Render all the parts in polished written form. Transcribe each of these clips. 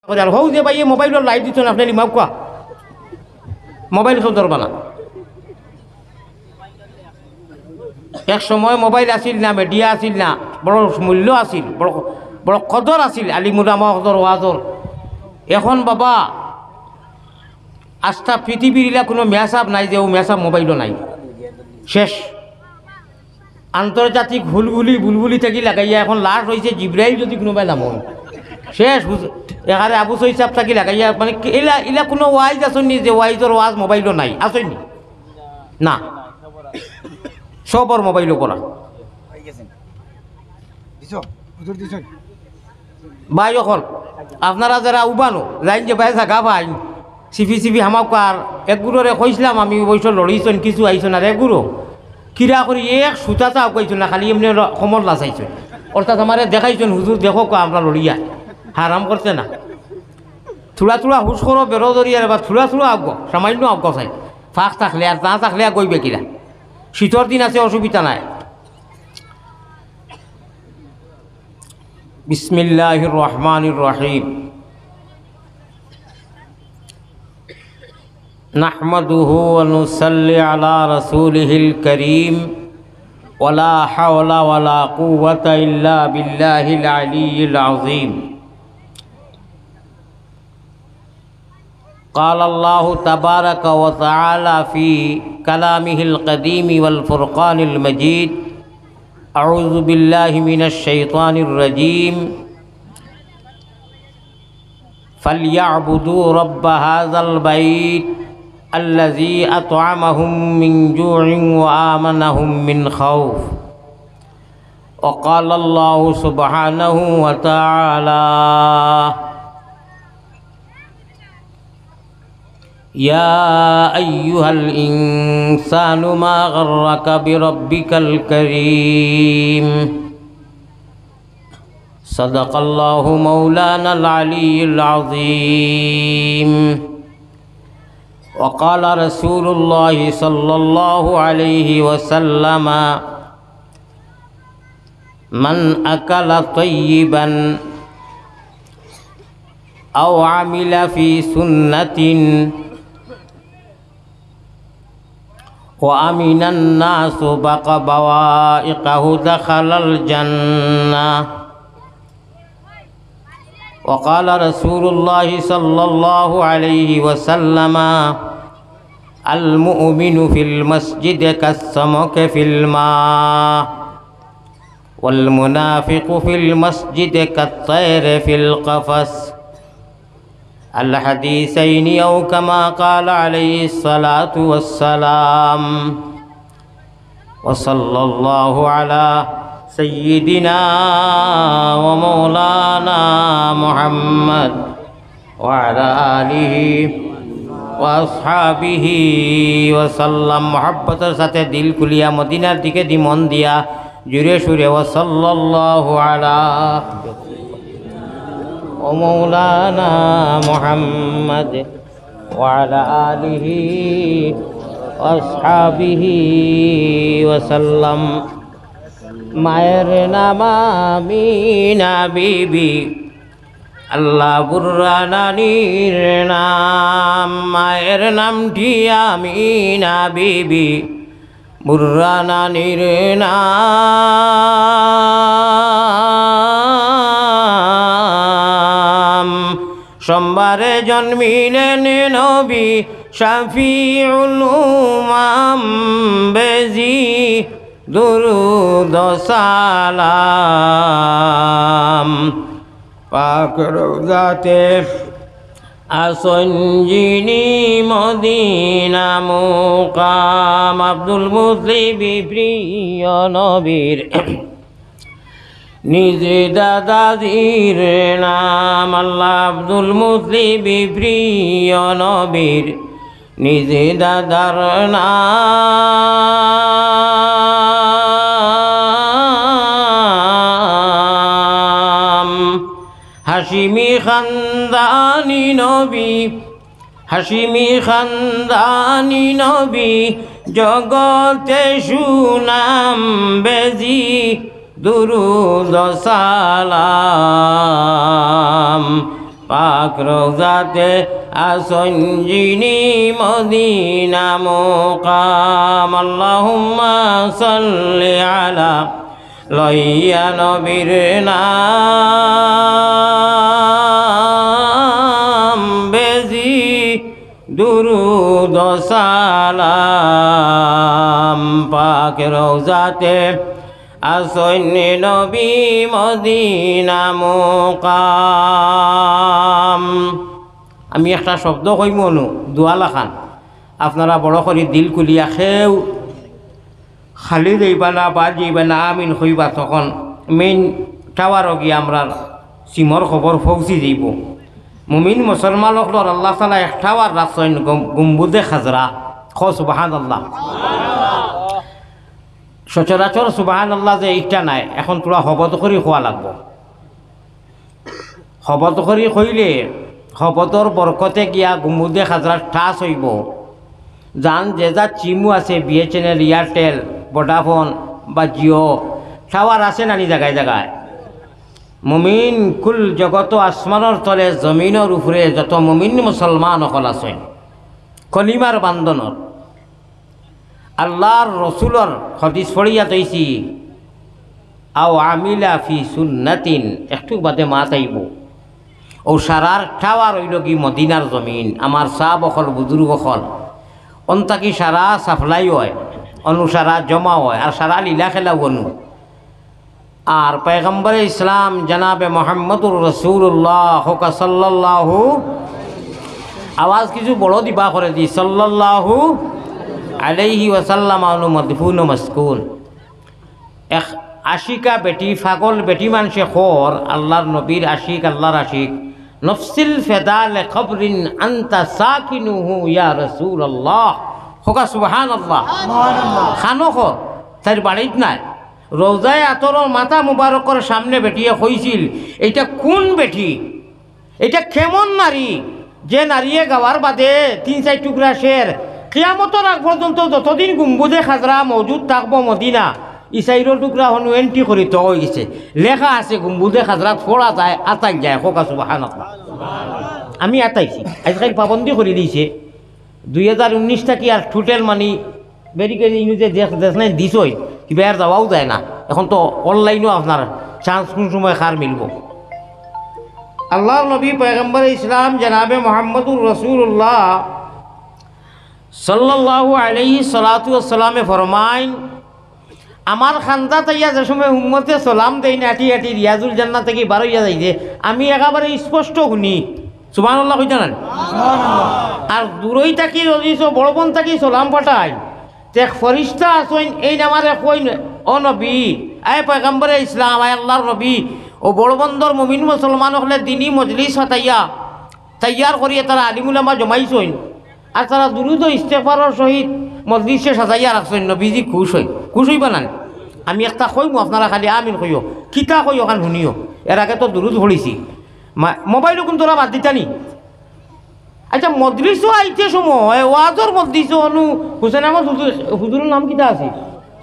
আর হৌ যে ভাই মোবাইলের লাইট দিচ্ছ না আপনার ইমাম কোয়া মোবাইল সব ধরবা না। এক সময় মোবাইল আসিল না, মিডিয়া আসিল না, বড় মূল্য আসিল, বড় বড় কদর আসিল আলিমুলামা কদর ওয়াজর। এখন বাবা আস্থা পৃথিবীর ইলা কোনো মেসাব নাই যে ও মেসাব মোবাইলও নাই, শেষ। আন্তর্জাতিক বুলবুলি থেকে লাগাইয়া এখন লাস্ট হয়েছে জিব্রাইল যদি কোনোবাই নাম শেষ। এখানে আবু সৈসাব থাকি লাগাইয়া মানে ইলা কোনো ওয়াইজ আসেনি যে ওয়াইজর ওয়াজ মোবাইলও নাই, আসেনি না, সবর মোবাইলও করা। ভাই এখন আপনারা যারা উবানো যাইন যে ভাই জাগা ভাই সিপি হামাক আর একগুড়রে কইছিলাম আমি বৈশ লড়িছন কিছু আইসন আর একগুড়ো কিরা করি এক সুতা চা কইছন না, খালি এমনি সমর লাচাইছন। অর্থাৎ আমার দেখাইছেন হুজুর দেখো আমরা লড়িয়া হারাম করছে না। থোড়া হুশ করো বেরো দরিয়ার বা থোড়া আগ সামান্য আগ চাই ফাঁক থাকলে আর না থাকলে আর কইবে কিরা। শীতর দিন আছে অসুবিধা নাই। বিসমিল্লাহির রহমানির রহিম। নাহমাদুহু ওয়া নুসাল্লি আলা রাসূলিহিল কারীম ওয়ালা হাওলা ওয়ালা কুওয়াতা ইল্লা বিল্লাহিল আলিয়্যিল আযীম। قال الله تبارك وتعالى في كلامه القديم والفرقان المجيد: أعوذ بالله من الشيطان الرجيم فليعبدوا رب هذا البيت الذي أطعمهم من جوع وآمنهم من خوف. وقال الله سبحانه وتعالى: يا أيها الإنسان ما غرك بربك الكريم. صدق الله مولانا العلي العظيم. وقال رسول الله صلى الله عليه وسلم: من أكل طيبا أو عمل في سنة وأمن الناس بوائقه دخل الجنة. وقال رسول الله صلى الله عليه وسلم: المؤمن في المسجد كالسمك في الماء والمنافق في المسجد كالطير في القفص. الحديثين أو كما قال عليه الصلاة والسلام. وصلى الله على سيدنا ومولانا محمد وعلى آله وأصحابه وسلم. محبتর সাথে দিল খুলিয়া মদিনার দিকে মন দিয়া জুড়ে সুরে ওয়াসাল্লাল্লাহু আলা ومولانا محمد وعلى آله وأصحابه وسلم. মায়ের নাম আমিনা বিবি, আল্লাহ বুর্রা নানির নাম। মায়ের নামটি আমিনা বিবি, বুর্রা নানির নাম। সোমবারে জন্মিলেন নবী শাফিউল উম্মাম, বেজি দুরুদ সালাম। পাক রওজাতে আসন যিনি মদিনা মুকাম। আব্দুল মুতলিব প্রিয় নবীর নিজে দাদাজির নাম। আল্লাহ আব্দুল মুতলিব প্রিয় নবীর নিজে দাদার নাম। হাশিমি খানদানি নবী, হাশিমি খানদানি নবী, জগতে সুনাম বেজি দুরুদ সালাম। পাক রওজাতে আসন যিনি মদিনা মুকাম আল্লাহুম্মা সাল্লি আলা লইয়া নবীর নাম বেজি দুরুদ সালাম পাক রওজাতে আসন নবী মদিনা মুকাম। আমি একটা শব্দ কইম নু দোয়া লাখান আপনারা বড় করে দিল খুলিয়া খেও খালি যাইবা না বা যাইবা না আমিন হইবা তখন মেইন টাওয়ারও গিয়ে আমরা সিমর খবর পৌঁছি যাইব। মুমিন মুসলমান হকলর আল্লাহ তাআলা এক টাওয়ার রাখছেন গম্বুজে খাজরা খ সুবহানাল্লাহ। সচরাচর সুবহানাল্লাহ যে ইচ্ছা নাই এখন তোরা শপথ কৰি খোৱা লাগব। শপথ কৰি কইলে শপথর বরকতে গিয়া গম্বুজে খাজরা ঠাস হইব। যান যে যা চিমু আছে BSNL এয়ারটেল ভোডাফোন বা জিও টাওয়ার আছে নানি জায়গায় জায়গায় মুমিন কুল জগত আসমানের তলে জমিনের উপরে যত মুমিন মুসলমান সকল আছেন কলিমার বান্ধনের আল্লাহর রসুলর হদিস পড়িয়া তৈছি আও আমিলা ফি সুন্নাতিন একটু বাদে মাত আইব ও সারার টাওয়ার হইল কি মদিনার জমিন আমার সাহাব অকল বুজুর্গ অকল অন্তাকি সারা সাপ্লাই হয় অনুসারা জমা হয় আর সারা লীলা খেলা বনু আর পয়গম্বরে ইসলাম জনাবে মোহাম্মদুর রসুল্লাহ হোকা সাল্লাল্লাহু আওয়াজ কিছু বড় দিবা করে দি সাল্লাল্লাহু আলাইহি ওয়াসাল্লাম মদফুন মসকুন এক আশিকা বেটি ফাগল বেটি মানুষে খর আল্লাহর নবীর আশিক আল্লাহর আশিক নফসিল ফেদাল খবরিন আন্তা সাকিনুহু ইয়া রাসূলুল্লাহ হোকা সুবহানাল্লাহ খানো খর তার বাড়িত নাই রোজায় আতরের মাথা মুবারকের সামনে বেটিয়ে কইছিল এটা কোন বেটি এটা কেমন নারী যে নারীয়ে গাওয়ার বাদে 3-4 টুকরা শের কিয়ামতের আগ পর্যন্ত যতদিন গম্বুজে খাজরা মজুদ থাকবো মদিনা ইসাইর টুকরা হনু এন্ট্রি করি তো হয়ে গেছে লেখা আছে গম্বুজে খাজরা ফোড়া যায় আতাই যায় হোকা সুবহানাল্লাহ। আমি আতাইছি আজকাল পাবন্দি করে দিয়েছে 2019 কি আর টোটাল মানি বেরিকে ইউনিটে দেশ নাই দিছই কিবা আর যাওয়াও যায় না এখন তো অনলাইনও আপনার চান্স কোন সময় খার মিলব। আল্লাহর নবী পয়গম্বর ইসলাম জনাবে মোহাম্মদুর রসুল্লাহ সাল্লাল্লাহু আলাইহি সালাতু ওয়াসসালামে ফরমাইন আমার খান্দা তাইয়া যে সময় উম্মতে সালাম দেই না আটি আটি রিয়াজুল জান্নাত থেকে বার হইয়া যাইছে আমি একেবারে স্পষ্ট শুনি সুবহানাল্লাহ কইতা না আর দূরই থাকি রজিস বড় বোন থাকি সালাম পাঠাই এক ফরিস্তা আসইন এই নামারে কইন ও নবী আয় পয়গম্বরে ইসলাম আয় আল্লাহর নবী ও বড় বন্দর মুমিন মুসলমান হলে দিনী মজলিস হতাইয়া তৈয়ার করিয়ে তারা আলিমুলামা জমাইছইন আর তারা দুরুদ ইস্তেগফারের সহিত মজলিসে সাজাইয়া রাখছেন নবীজি খুশ হইবা না। আমি একটা কইমু আপনারা খালি আমিন কইও কিতা কই ওখান শুনিও এর আগে তো দুরুদ পড়িছি মোবাইলও কিন্তু তোরা বাদ দিতানি। আচ্ছা মজলিসও আইতে সময় ওয়াজর মজলিসও অনু হুসেন আহমদ হুজুরের নাম কিতা আছে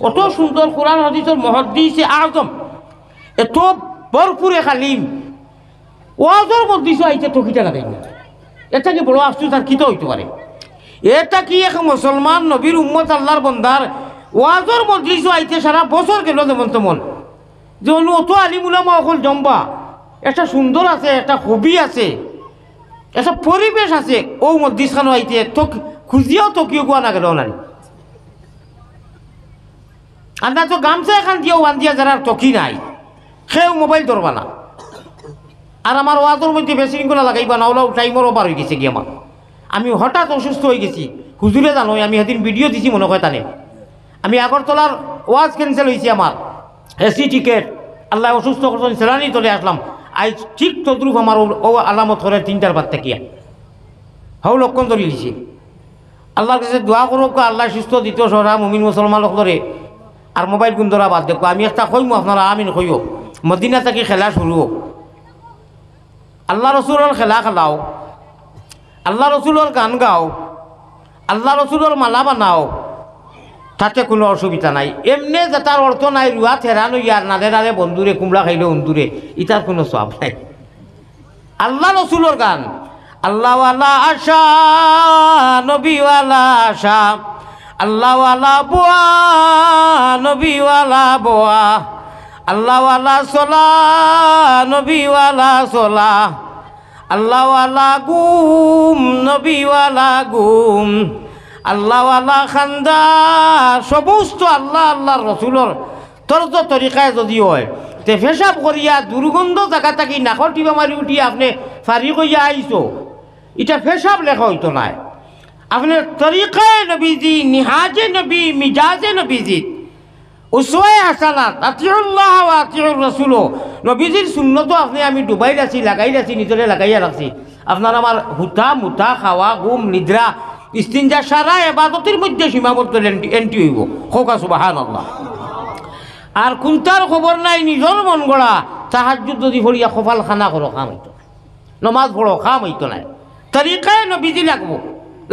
অত সুন্দর কোরআন হাদিসের মুহাদ্দিসে আযম এত ভরপুরে খালিম ওয়াজর মজলিসও আইতে তো কিতা লাগাই না এটা কি বড় আফসোস আর কিতা হইতে পারে। এটা কি এক মুসলমান নবীর উম্মত আল্লাহর বন্দার ওয়াজর মজলিসও আইতে সারা বছর গেল যেমন তেমন যে অনু অত আলিম উলামা অকল জম্বা একটা সুন্দর আছে একটা হবি আছে একটা পরিবেশ আছে ও মজলিসখানো আইতে তো খুঁজিয়াও তো কেউ কোয়া না গেল না আমরা তো গামছা এখান দিয়েও বান্ধিয়া যারা তকি নাই সেও মোবাইল ধরবা না আর আমার ওয়াজের মধ্যে বেশিগুলা লাগাইবা না ওলাও টাইমেরও পার হয়ে গেছে কি আমার আমি হঠাৎ অসুস্থ হয়ে গেছি হুজুরে জানো আমি সেদিন ভিডিও দিছি মনে হয় তানে আমি আগরতলার ওয়াজ ক্যান্সেল হয়েছি আমার এসি টিকেট আল্লাহ অসুস্থ করছেন সেলানি চলে আসলাম আজ ঠিক তদ্রুপ আমার ও আলামত করে 3টার বাদ থেকে হাও লক্ষণ ধরে লিছি আল্লাহর কাছে দোয়া করুক আল্লাহ সুস্থ দ্বিতীয় সরা মুমিন মুসলমান লোক ধরে আর মোবাইল গুণ ধরা বাদ দেখো আমি একটা কইমু আপনারা আমিন কইও মদিনা থেকে খেলা শুরু হোক আল্লাহ রসুলের খেলা খেলাও আল্লাহ রসুলের গান গাও আল্লাহ রসুলের মালা বানাও তাতে কোনো অসুবিধা নাই এমনি যেটার অর্থ নাই রুয়া থেরানো ইয়ার নারে নারে বন্ধুরে কুমড়া খাইলে বন্ধুরে ইটার কোনো সব নাই আল্লাহ রসুলোর গান। আল্লাহওয়ালা আশা নবীওয়ালা আশা, আল্লাহওয়ালা বোয়া নবীওয়ালা বোয়া, আল্লাহওয়ালা সোলা নবীওয়ালা সোলা, আল্লাহওয়ালা গুম নবীওয়ালা গুম, আল্লাহওয়ালা খান্দা সমস্ত আল্লাহ আল্লাহর রসুলোর তরজ তরিকায় যদি হয় তে পেশাব করিয়া দুর্গন্ধ জায়গা থাকি নাকর টিপা মারি উঠিয়া আপনি ফারি কইয়া আইছো, এটা পেশাব লেখা হইতো না। আপনার তরিকায় নবীজি, নিহাজে নবী, মিজাজে নবীজি, উসওয়ায়ে হাসানাত, আতিউল্লাহ ওয়া আতিউর রাসূল, নবীজির সুন্নতও আপনি আমি ডুবাই রাখছি, লাগাই রাখছি, নিজরে লাগাইয়া রাখছি। আপনার আমার হুতা মুতা খাওয়া ঘুম নিদ্রা ইস্তিনজা সারা এবাদতের মধ্যে সীমাবদ্ধ এন্ট্রি হইব। হোকা সুবহানাল্লাহ। আর কোনটার খবর নাই, নিজের মন গড়া তাহাজ্জুদ যদি ভরিয়া কপাল খানা করো কাম হইতো, নমাজ পড়ো কাম হইতো নাই। তরিকায় নবীজি লাগবো,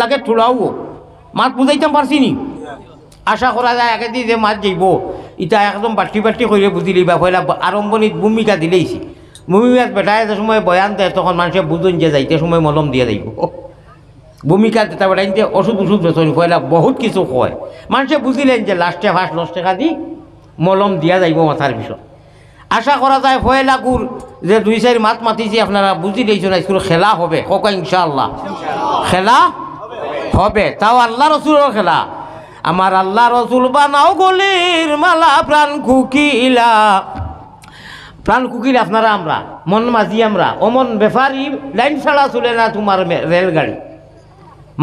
লাগে থোড়াও মাত বুঝাইতাম পারছি নি। আশা করা যায় আগে দিয়ে যে মাছ যাইব ইটা একদম বাটি বাটি করে বুঝিলি বা পয়লা আরম্ভণিত ভূমিকা দিলেইছি। ভূমিকা বেটায় যে সময় বয়ান দেয় তখন মানুষের বুঝুন যে যাইতে সময় মলম দিয়ে যাইব। ভূমিকা যেটা বেটাইতে ওষুধ ওষুধ বেতন পয়লা বহুত কিছু কয়, মানুষে বুঝিলেন যে লাস্টে 5-10 টাকা দি মলম দিয়া যাইব মাথার বিষয়। আশা করা যায় পয়লা গুড় যে 2-4 মাত মাতিছি আপনারা বুঝি দিয়েছেন স্কুল খেলা হবে, হোক ইনশাআল্লাহ খেলা হবে, তাও আল্লাহ রসুলের খেলা। আমার আল্লাহ রসুল বানাও গলির মালা প্রাণ কুকিলা, প্রাণ কুকিল আপনারা আমরা মন মাঝি আমরা অমন ব্যাপারী লাইন ছাড়া চলে না তোমার রেলগাড়ি,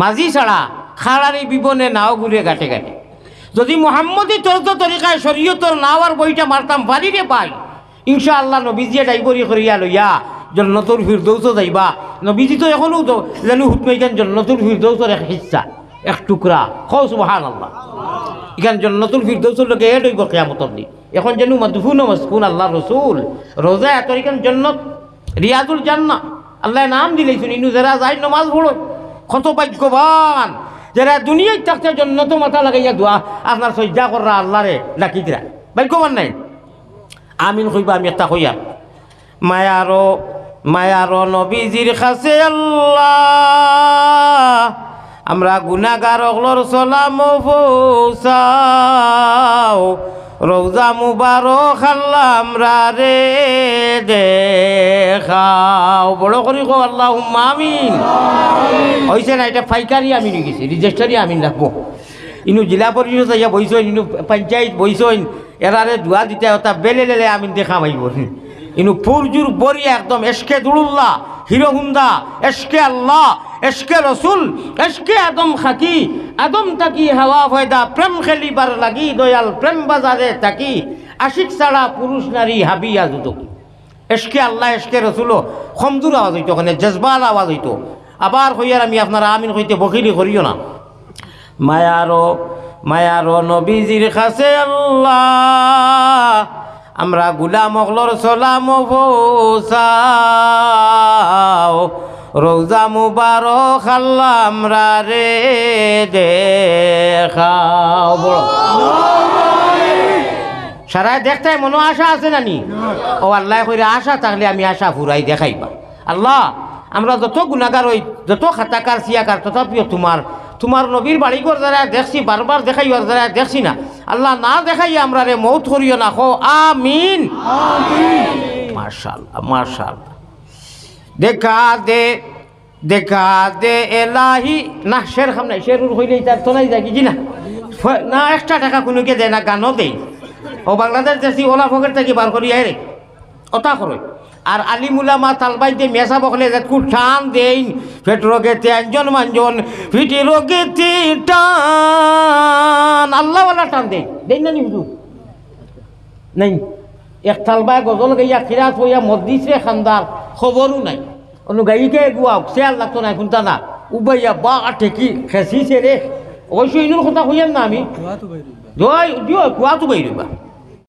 মাঝি ছাড়া খাড়ারি বিবনে নাও ঘুরে ঘাটে ঘাটে। যদি মোহাম্মদী তর্ক তরিকায় শরীয়তর নাও আর বইটা মারতাম পারি রে পাই, ইনশাআল্লাহ নবীজিয়ে ডাইবরি করিয়া লইয়া জন্নতুল ফিরদৌসও যাইবা। নবীজি তো এখনও তো জানো হুতমাইতেন জন্নতুল ফিরদৌসর এক হিস্সা, এক টুকরা। খো সুবহানাল্লাহ। এখানে জন্নতুল ফিরদৌসর লোকে এড হইব কিয়ামতের দিন। এখন যেন মদফুন মসকুন আল্লাহ রসুল রোজা এত এখানে জন্নত রিয়াজুল জান্নাহ আল্লাহ নাম দিলেছেন। ইনু যারা যায় নমাজ পড়ো কত ভাগ্যবান, যারা দুনিয়ায় থাকতে জন্নত মাথা লাগাইয়া দোয়া আপনার সজ্জা কররা আল্লাহরে ডাকিতরা ভাগ্যবান নাই। আমিন কইবা, আমি একটা কইয়া মায়ারো নবীজির কাছে আল্লাহ আমরা গুনাহগার অগলর সালাম পৌঁছাও, রওজা মুবারক আল্লাহ আমরা রে দেখাও। বড় করি কো আল্লাহুম্মা আমিন। হইছে না, এটা ফাইকারি আমিন হয়ে গেছে, রেজিস্টারি আমিন রাখবো। ইনু জেলা পরিষদ ইয়া বইছেন, ইনু পঞ্চায়েত বইছেন, এরারে দোয়া দিতে ওটা বেলে লেলে আমিন দেখা মাইব। ইনু ফুরজুর বরিয়া একদম এশকে দুরুল্লাহ হিরো হুন্দা, এশকে আল্লাহ, এশকে রসুল, এশকে আদম খাকি, আদম তাকি হাওয়া ফয়দা, প্রেম খেলিবার লাগি দয়াল প্রেম বাজারে তাকি, আশিক ছাড়া পুরুষ নারী হাবিয়া জুতকি। এশকে আল্লাহ এশকে রসুলও খমজুর আওয়াজ হইতো, ওখানে জজবাল আওয়াজ হইতো। আবার হইয়ার আমি আপনারা আমিন হইতে বকিলি করিও না। মায়ারো নবীজির কাছে আল্লাহ আমরা গুলাম অগলর সালাম পৌঁছাও, রওজা মুবারক আল্লাহ আমরা রে দেখাও। বড় সারায় দেখতে মনো আশা আছে নানি? ও আল্লাহ কইরা আশা থাকলে আমি আশা ফুরাই দেখাইবা। আল্লাহ আমরা যত গুনাহগার হই, যত খাতাকার সিয়াকার, তথাপিও তোমার নবীর বাড়িঘর যারা দেখছি বারবার দেখাই, আর যারা দেখছি না আল্লাহ না দেখাই আমরা রে মৌত করিও না। খো আমিন। মাশাআল্লাহ মাশাআল্লাহ। দেখা দে এলাহি না শের খাম নাই, শেরুর হইলেই তার তো নাই যায় কি না না, এক্সট্রা টাকা কোনোকে দেয় না, গানও দেয়। ও বাংলাদেশ দেশি ওলা ফকের থেকে বার করি আয় রে ওটা করো। আর আলিমুলামা তালবাইতে মেসা বকলে খুব টান দেন, পেট রোগেতে একজন মানজন, ফিটি রোগেতে টান, আল্লাহওয়ালা টান দেন না নি হুজুর নাই। এক তালবায় গজল গাইয়া খিরাত হইয়া মসজিদে খান্দার খবরও নাই, অন্য গাইকে গুয়াও সে আল্লাহ তো নাই শুনতা না উবাইয়া বা ঠেকি খেসিছে রে। অবশ্যই ইনুর কথা হইয়ান না আমি জয় কুয়াতো বাইরবা।